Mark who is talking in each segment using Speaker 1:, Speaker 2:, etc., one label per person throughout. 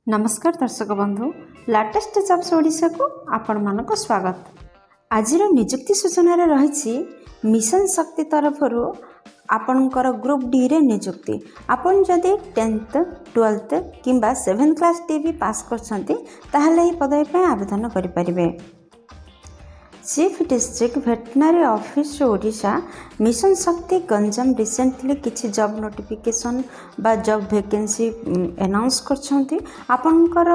Speaker 1: नमस्कार दर्शक बंधु लाटेस्ट जॉब्स ओडिशा को आपण मानक स्वागत। आज निजुक्ति सूचना रही मिशन शक्ति तरफ आपणकर ग्रुप डी रे निजुक्ति। आपण जदि 10th 12th किंबा 7th क्लास डी भी पास करछंती ताहले ही पदवी पे आवेदन करि परिबे। Chief district veterinary office Odisha mission Shakti Ganjam recently किछि जॉब नोटिफिकेशन बा जॉब वैकेंसी अनाउंस करछंती। आपनकर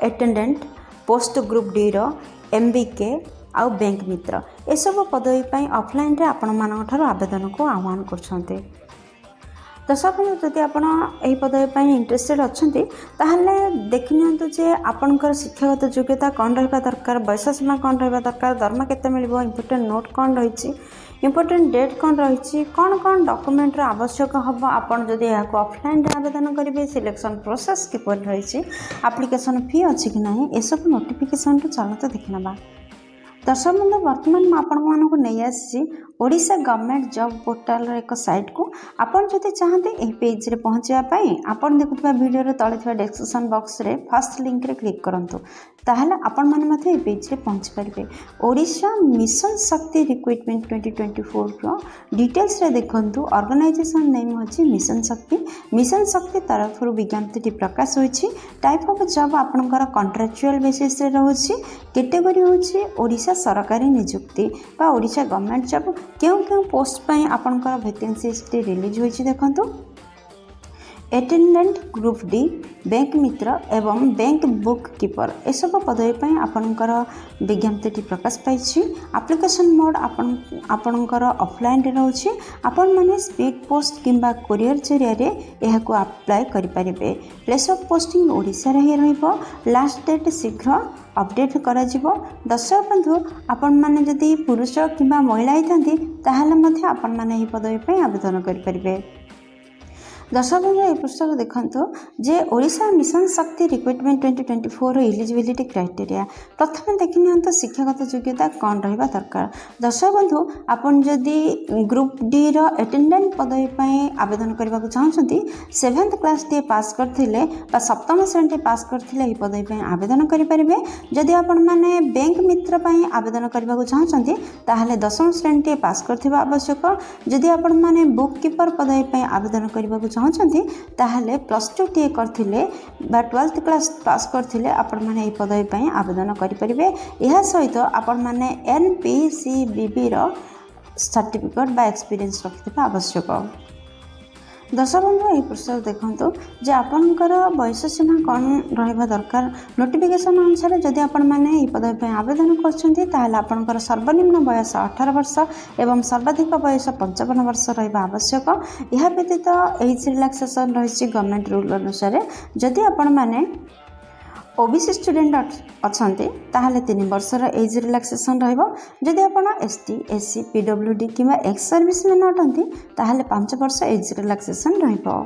Speaker 1: अटेंडेंट पोस्ट ग्रुप डी रो एमबीके आउ बैंक मित्र ए सब पदवी पई ऑफलाइन रे आपण मानक ठारो आवेदन को आह्वान करछंती। दर्शक जदि आपण एही पदवी पई इंटरेस्टेड अछंती ताहले देखि नियंतु जे आपनकर शिक्षागत योग्यता कोन रहबा दरकार, बयस सीमा कोन रहबा दरकार, दरमा केते मिलबो, इंपोर्टेंट नोट कोन रहिछि, इंपोर्टेंट डेट कोन रहिछि, कोन कोन डॉक्यूमेंट रा आवश्यक हबो। आपण जदि या को ऑफलाइन रे आवेदन करिवे सिलेक्शन प्रोसेस के पर रहिछि, एप्लीकेशन फी अछि कि नाही, ए सब नोटिफिकेशन तो चलत देखिनबा। दर्शक बंधु वर्तमान में आपण मानक नहीं आसी ओडिशा गवर्नमेंट जॉब पोर्टाल एक साइट को आपण जदि चाहते एही पेज रे पहुंचाई आपण देखुवा वीडियो रे तळे थिबा डिस्क्रिप्शन बॉक्स रे फर्स्ट लिंक रे क्लिक करंतु ताहले आपण माने मथे एही पेज रे पहुंच परिबे। ओडिशा मिशन शक्ति रिक्रूटमेंट 2024 रो डिटेल्स रे देखंतु। ऑर्गेनाइजेशन नेम होची मिशन शक्ति। मिशन शक्ति तरफ विज्ञप्ति प्रकाश होईची। टाइप ऑफ जॉब आपनकर कॉन्ट्रैक्चुअल बेसिस रे रहउची। कैटेगरी होची ओडिशा सरकारी नियुक्ति बा ओडिशा गवर्नमेंट जॉब। क्यों पोस्ट पर आपनकर वैकेंसी रिलीज होईची देखंतु। अटेंडेंट ग्रुप डी, बैंक मित्र एवं बैंक बुक कीपर ए सब पदवी पर आपनकर विज्ञप्ति प्रकाश पाई। एप्लिकेशन मोड आपनकर ऑफलाइन रे रहउची। आपण माने स्पीड पोस्ट किंबा कोरियर जरिया रे एहा को अप्लाई करि परिबे। प्लेस ऑफ पोस्टिंग ओडिशा रे ही रहइबो। लास्ट डेट शीघ्र अपडेट करा जिवो। दर्शक बंधु आपण माने जदि पुरुष किंबा महिला हिथांती ताहाले मध्ये आपण माने ही पदवी पे आवेदन करि परिबे। दर्शक बंधु ए पुस्तक देखंतु जे ओडिशा मिशन शक्ति रिक्रूटमेंट 2024 एलिजिबिलिटी क्राइटेरिया। प्रथम देखि नियंत शिक्षागत योग्यता कोन रहबा दरकार। दर्शक बंधु आपण जदि ग्रुप डी रो अटेंडेंट पदवी पई आवेदन करबा को चाहछंती 7th क्लास डी पास करथिले बा 7th श्रेणी पास करथिले ई पदवी पई आवेदन करि परिबे। जदि आपण माने बैंक मित्र पई आवेदन करबा को चाहछंती ताहाले 10th श्रेणी पास करथिबा आवश्यक। जदि आपण माने बुक कीपर पदवी पई आवेदन करबा को चाहछंती ताहले +2 टी करथिले बा 12th क्लास पास करथिले आपण माने ए पदवी पई आवेदन करि परिबे। एहा सहित आपण माने एनपीसीबीबी रो सर्टिफिकेट बा एक्सपीरियंस रखिथिबा आवश्यक। दर्शक बंधु ये पुस्तक देखंतु जे आपनकर बयस सीमा कोन रहबा दरकार। नोटिफिकेशन अनुसार जदि आपण माने ई पदवी पे आवेदन करछंती ताहले आपनकर सर्वनिम्न बयस 18 वर्ष एवं सर्वाधिक बयस 55 वर्ष रहबा आवश्यक। यह व्यतीत एज रिलैक्सेशन रहिछि गवर्नमेंट रूल अनुसार। जदि आपण माने ओबीसी स्टूडेंट अच्छे ताहले 3 वर्षर एज रिलैक्सेशन रहइबो। जदि आपण एसटी एससी पीडब्ल्यूडी किंबा एक्स सर्विसमैन अटंती ताहले 5 वर्ष एज रिलैक्सेशन रहइबो।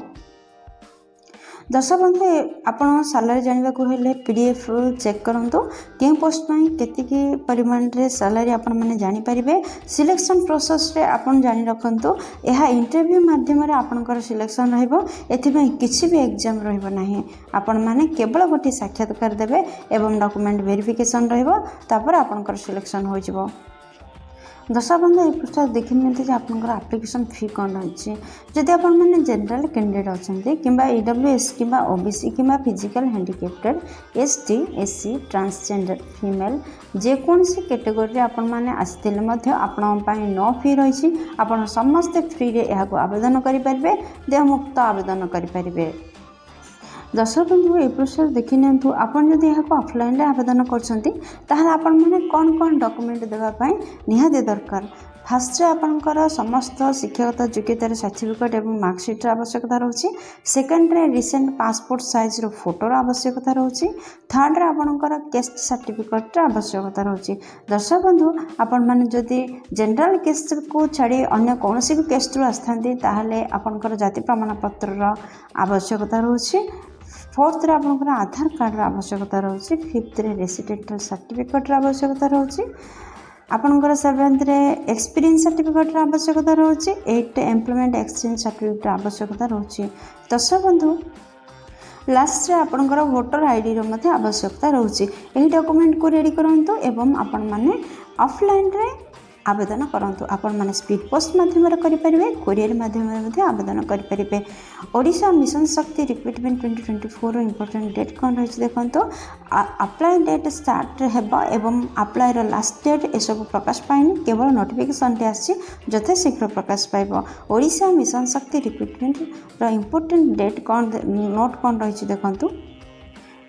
Speaker 1: दर्शक बंधु आपण सैलरी जानवा को हेले पीडीएफ चेक करंतु। के पोस्ट पई केतिकी परिमाण रे सैलरी आपण माने जानि परिबे। सिलेक्शन प्रोसेस रे आपण जानि रखंतु। एहा इंटरव्यू माध्यम रे आपनकर सिलेक्शन रहइबो। एथि पई किछि भी एग्जाम रहइबो नाही। आपण माने केवल गोटी साक्षात्कार देबे एवं डॉक्यूमेंट वेरिफिकेशन रहइबो तापर आपनकर सिलेक्शन होई जिवो। दर्शक बंधु ये पुस्तक देखि मिलते जे आपनकर एप्लीकेशन फी कोन रहिछि। जदि आपण माने जनरल कैंडिडेट अछंती किंबा ईडब्ल्यूएस किंबा ओबीसी किंबा physical handicapped ST SC transgender female जे कोनसी कैटेगरी रे आपण माने आस्थिले मध्ये आपण पई नो फी रहिछि। आपण समस्त फ्री रे एहा को आवेदन करि परिबे। देह मुक्त आवेदन करि परिबे। दर्शक बंधु ए पुस्तक देखि नियंतु। आपण जदि एहा को ऑफलाइन रे आवेदन करछंती ताहाले आपण माने कोन कोन डॉक्यूमेंट देबा पई निहाते दरकार। फास्ट आपनकर समस्त शिक्षागत योग्यतार सर्टिफिकेट एवं मार्कशीट आवश्यकता रहउछि। सेकंड रे रिसेंट पासपोर्ट साइज रो फोटो आवश्यकता रहउछि। थर्ड रे आपनकर कास्ट सर्टिफिकेट आवश्यकता रहउछि। दर्शक बंधु आपण माने जदि जनरल कास्ट को छाड़ी अन्य कोनोसी भी कास्ट रो आस्थांती ताहाले आपनकर जाति प्रमाण पत्र रो आवश्यकता रहउछि। 4th रे आपनकर आधार कार्ड रो आवश्यकता रहउछि। 5th रे रेसिडेंशियल सर्टिफिकेट रो आवश्यकता रहउछि। आपनकर 7th रे एक्सपीरियंस सर्टिफिकेट आवश्यकता रहउछि। 8th एम्प्लॉयमेंट एक्सचेंज सर्टिफिकेट आवश्यकता रहउछि। दर्शक बंधु लास्ट आपणकर वोटर आईडी रो आवश्यकता रोचे। यही डॉक्यूमेंट को रेडी करंतु एवं आपण माने ऑफलाइन रे आवेदन करंतु। आपण माने स्पीड पोस्ट माध्यम करें, कोरियर माध्यम आवेदन करें। ओडिशा मिशन शक्ति रिक्रुटमेंट 2024 इंपोर्टेंट डेट कौन रही देखो। अप्लाई डेट स्टार्ट हेबा एवं अप्लाई रो लास्ट डेट ए सब प्रकाश पाइनि, केवल नोटिफिकेशन टे आसी जथे शीघ्र प्रकाश पाइबो। ओडिशा मिशन शक्ति रिक्रुटमेंट रो इंपोर्टेंट डेट कौन नोट कौन रही देखो।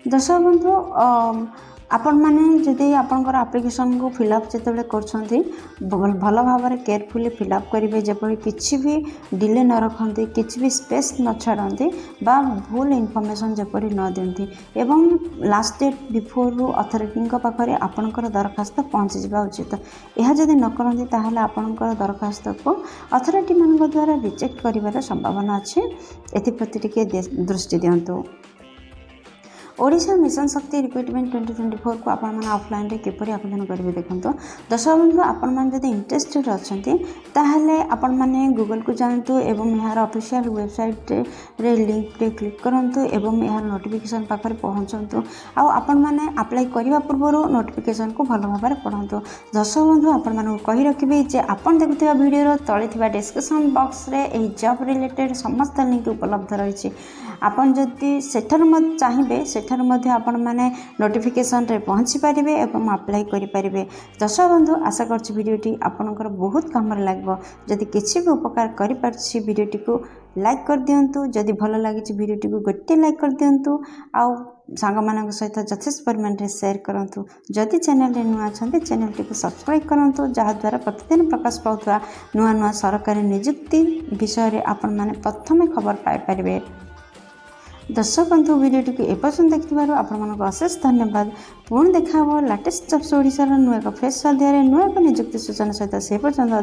Speaker 1: दर्शक बंधु आपण मैंने जदि आपंकर आप्लिकेसन को फिलअप जिते कर भल भाव केयरफुली फिलअप करेंगे, जबकि किसी भी डिले न रखते, किसी भी स्पेस न छाड़ती बा भूल इनफॉरमेशन जपरी न दिखती एवं लास्ट डेट बिफोर अथॉरिटी पाखे आपणकर दरखास्त पहुँची जावा उचित। यह जदि न करती ताहले आपणकर दरखास्त को अथॉरिटी मान द्वारा रिजेक्ट कर संभावना अच्छी। एप्रति टिके दृष्टि दिंतु। ओडिशा मिशन शक्ति रिक्रुटमेंट 2024 को आपण मैंने ऑफलाइन रे किपरि आवेदन करेंगे देखो। दर्शक बंधु आपण मैंने जब इंटरेस्टेड अच्छा ताहले आपण मैंने गूगल को जातु एवं यार ऑफिशियल वेबसाइट रे लिंक रे क्लिक करंतु एवं यार नोटिफिकेशन पाखरे पहुँचतु। आपण मैंने अप्लाई करने पूर्व नोटिफिकेशन को भल भाव पढ़तु। दर्शक बंधु आपण मानक कही रखिए जे आपण देखुवा वीडियो तले डिस्क्रिप्शन बॉक्स रे एही जॉब रिलेटेड समस्त लिंक उपलब्ध रही। आपण जदि सेठर चाहिए सेठर आपण मैंने नोटिफिकेशन रे पहुँची पारे एवं अप्लाई करें। दर्शक बंधु आशा कर वीडियोटी आपणकर बहुत काम लगे। जदि किसी भी उपकार कर वीडियोटी को लाइक कर दिंतु। जदि भल लगी वीडियोटी को गोटे लाइक कर दिंतु। आउ सांग मान सहित यथेष परिमाण में शेयर करूँ। जदि चैनल रे नुआ अच्छा चैनल टी सब्सक्राइब करूँ, जहाद्वारा प्रतिदिन प्रकाश पाउथवा नुआ नुआ सरकारी नियुक्ति विषय आपण मैंने प्रथम खबर पाइपर। दर्शक बंधु वीडियोटी को एपर्यंत देखिबार आपको अशेष धन्यवाद। पुणी देखा लेटेस्ट जॉब्स ओडिशा नुआ एक फ्रेश अध्याय नुआ एक नियुक्ति सूचना सहित से पर्यंत।